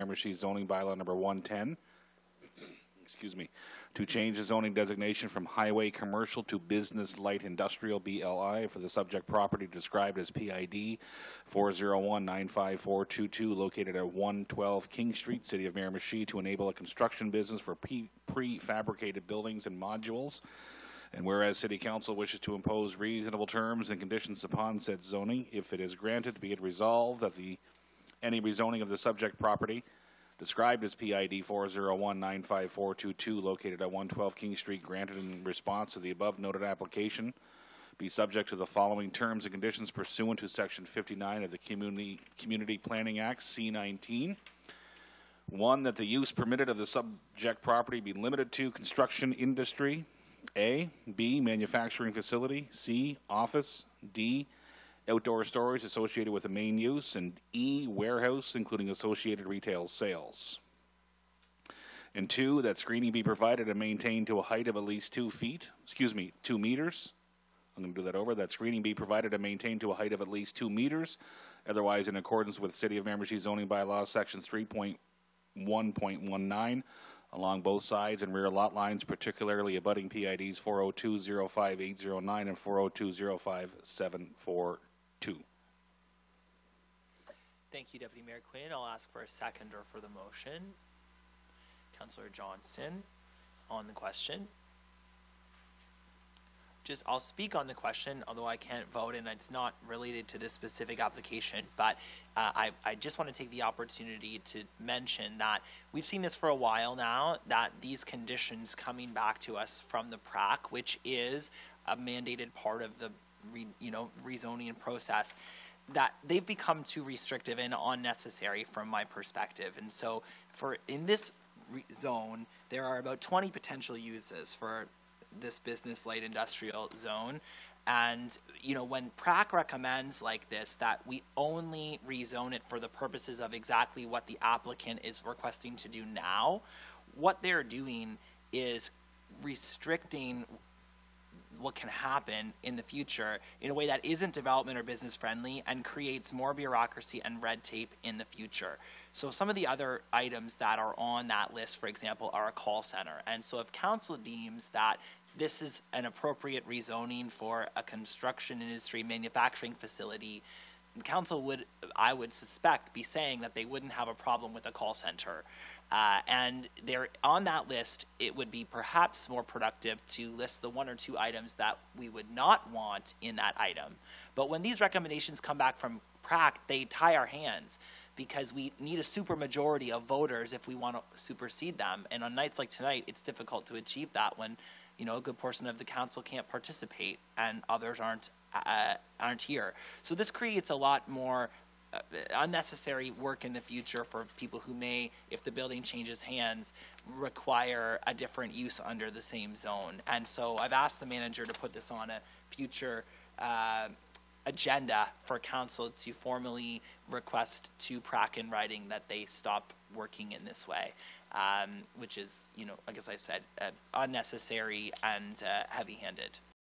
Miramichi zoning bylaw number 110. Excuse me, to change the zoning designation from highway commercial to business light industrial BLI for the subject property described as PID 401-95422 located at 112 King Street, City of Miramichi, to enable a construction business for prefabricated buildings and modules. And whereas City Council wishes to impose reasonable terms and conditions upon said zoning, if it is granted, be it resolved that any rezoning of the subject property described as PID 401-95422 located at 112 King Street granted in response to the above noted application be subject to the following terms and conditions pursuant to Section 59 of the Community Planning Act C-19. One, that the use permitted of the subject property be limited to construction industry, A. B, manufacturing facility, C, office, D, outdoor storage associated with the main use, and E, warehouse, including associated retail sales. And 2, that screening be provided and maintained to a height of at least 2 meters. I'm going to do that over. That screening be provided and maintained to a height of at least 2 meters, otherwise in accordance with City of Miramichi zoning bylaw section 3.1.19 along both sides and rear lot lines, particularly abutting PIDs 402-05809 and 402-05742. Thank you, Deputy Mayor Quinn. I'll ask for a seconder for the motion. Councillor Johnston on the question. I'll speak on the question, although I can't vote and it's not related to this specific application, but I just want to take the opportunity to mention that we've seen this for a while now, that these conditions coming back to us from the PRAC, which is a mandated part of the rezoning process, that they've become too restrictive and unnecessary from my perspective. And so in this zone, there are about 20 potential uses for this business light industrial zone. And when PRAC recommends like this, that we only rezone it for the purposes of exactly what the applicant is requesting to do now, what they're doing is restricting what can happen in the future in a way that isn't development or business friendly and creates more bureaucracy and red tape in the future. So some of the other items that are on that list, for example, are a call center. And so if council deems that this is an appropriate rezoning for a construction industry manufacturing facility, council would, I would suspect, be saying that they wouldn't have a problem with a call center. And there, on that list, it would be perhaps more productive to list the 1 or 2 items that we would not want in that item. But when these recommendations come back from PRAC, they tie our hands, because we need a supermajority of voters if we want to supersede them. And on nights like tonight, it's difficult to achieve that when a good portion of the council can't participate and others aren't here. So this creates a lot more unnecessary work in the future for people who may, if the building changes hands, require a different use under the same zone. And so I've asked the manager to put this on a future agenda for council to formally request to PRAC in writing that they stop working in this way, which is, like as I said, unnecessary and heavy-handed.